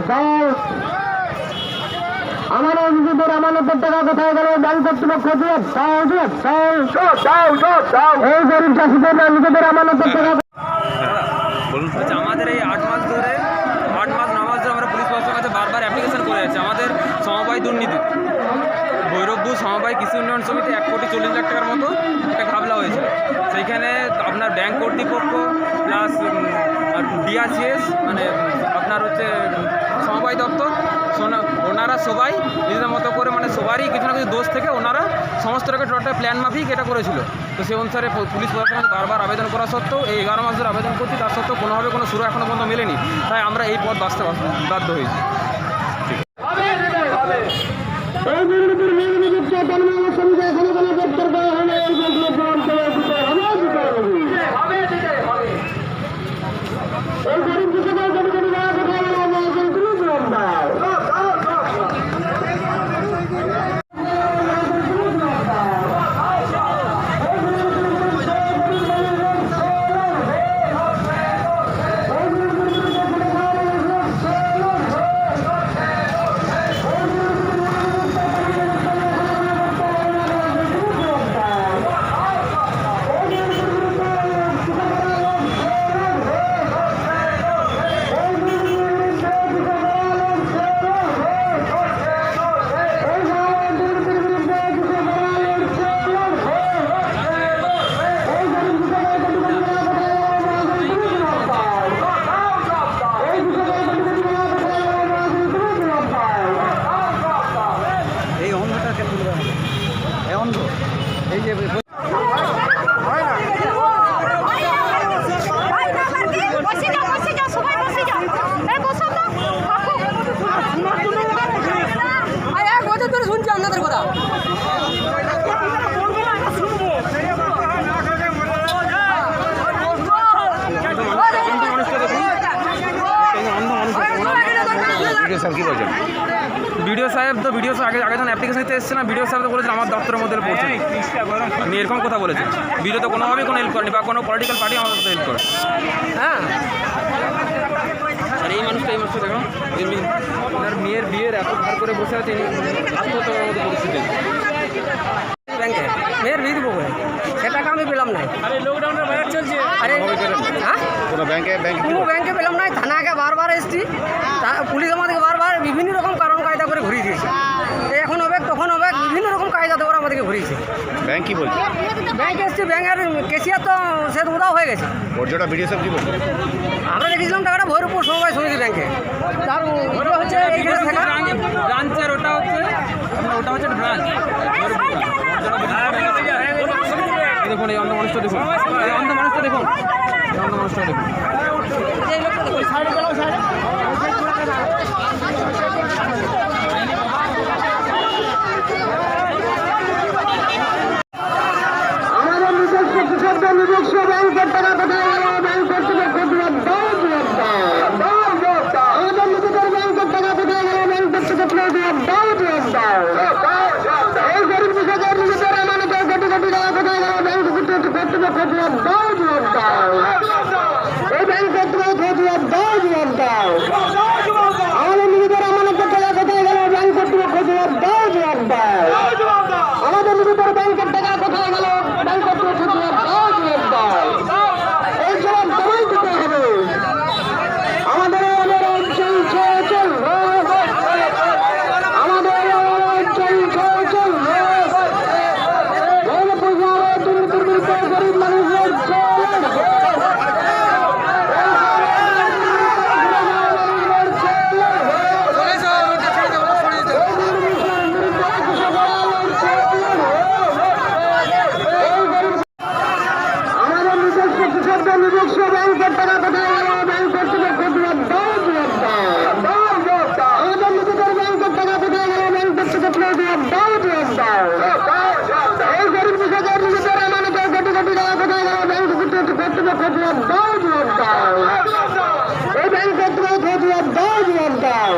দাও। আমার নিজেদের আমানতের টাকা কোথায় গেল? ব্যাংক কর্তৃপক্ষ দিয়ে দাও দাও দাও দাও। এই গরিব চাষিদের নিজেদের আমানতের টাকা আচ্ছা, আমাদের এই 8 মাস 9 মাস ধরে আমরা পুলিশ প্রশাসনের কাছে বারবার অ্যাপ্লিকেশন করে যাচ্ছি। আমাদের সমবায় দুর্নীতি ভৈরবপুর সমবায় কৃষি উন্নয়ন সমিতি 1,40,00,000 টাকার মতো একটা ঘাবলা হয়েছিল। সেইখানে আপনার ব্যাংক কর্তৃপক্ষ প্লাস ডিআরসিএস মানে আপনার হচ্ছে সমবায় দপ্তর ওনারা সবাই নিজেদের মতো করে মানে সবারই কিছু না কিছু দোষ থেকে ওনারা সমস্ত টাকা টোটাল প্ল্যান মাফিক এটা করেছিল। তো সেই অনুসারে পুলিশ প্রশাসন বারবার আবেদন করা সত্ত্বেও এই 11 মাস ধরে আবেদন করছি, তার সত্ত্বেও কোনোভাবে কোনো শুরু এখনও পর্যন্ত মেলেনি। তাই আমরা এই পথ বাঁচতে বাধ্য হয়েছি। ভিডিও সাহেব তো আগে যখন অ্যাপ্লিকেশন দিতে এসছে না, ভিডিও সাহেব তো বলেছেন আমার দপ্তরের মধ্যে পড়ছে। আমি এরকম কথা বলেছেন। ভিডিও তো কোনোভাবেই কোনো হেল্প করেনি বা কোনো পলিটিক্যাল পার্টি আমাদের সাথে হেল্প করে। হ্যাঁ, আর এই মানুষটা দেখুন ওনার মেয়ের বিয়ের এত ভার করে বসে আছে, আত্মহত্যার মতো পরিস্থিতি। ব্যাংকে মেয়ের বিয়ে দিব সে টাকা আমি পেলাম নাই। আরে লকডাউনের বাজার চলছে। আরে হ্যাঁ, কোনো ব্যাংকে পেলাম নাই। থানাকে বারবার এসছি, পুলিশ আমাদেরকে বারবার বিভিন্ন রকম কারণ কায়দা করে ঘুরিয়ে দিয়েছে। এখন হবে তখন হবে, বিভিন্ন রকম কায়দা দেওয়ার আমাদেরকে ঘুরিয়েছে। ব্যাংক কি বলছে? ব্যাংকে এসছি, ব্যাংকের ক্যাশিয়ার তো সে উদাও হয়ে গেছে। ওটা ভিডিও সব কি বলছে? আমরা দেখেছিলাম টাকাটা ভৈরবপুর সমবায় সমিতি ব্যাংকে। তার হচ্ছে ব্রাঞ্চের ওটা হচ্ছে ব্রাঞ্চ। দেখুন এই অন্ধ মানুষটা দেখুন, এই অন্ধ মানুষটা দেখুন, এই অন্ধ মানুষটা দেখুন। আমাদের নিজস্ব কৃষকদের নিজস্ব ব্যাংকের টাকা কোথায় গেল? ব্যাংক কর্তৃপক্ষ আমাদের নিজেদের ব্যাংকের টাকা কোথায় গেল? ব্যাংক কর্তৃপক্ষ এই গরিব কৃষকের নিজেদের আমাদের কোটি কোটি টাকা কোথায় গেল? ব্যাংক কর্তৃপক্ষ এই ব্যাংক কর্তৃপক্ষ দাও। আমাদের নিজেদের আমানতের টাকা কোথায় গেল? ব্যাংক কর্তৃপক্ষ দাও। আমাদের নিজেদের ব্যাংকের টাকা কোথায় গেল? ব্যাংক কর্তৃপক্ষ দাও। এই জবাব সবাই দিতে হবে। আমাদের গরিব মানুষের নিজস্ব ব্যাংকের টাকা কোথায় গেল? ব্যাংক কর্তৃপক্ষ আমাদের নিজেদের ব্যাংকের টাকা কোথায় গেল? ব্যাংক কর্তৃপক্ষ এই গরিব কৃষকের নিজেদের আমাদের কোটি কোটি টাকা কোথায় গেল? ব্যাংক কর্তৃপক্ষ এই ব্যাংক কর্তৃপক্ষ দাও।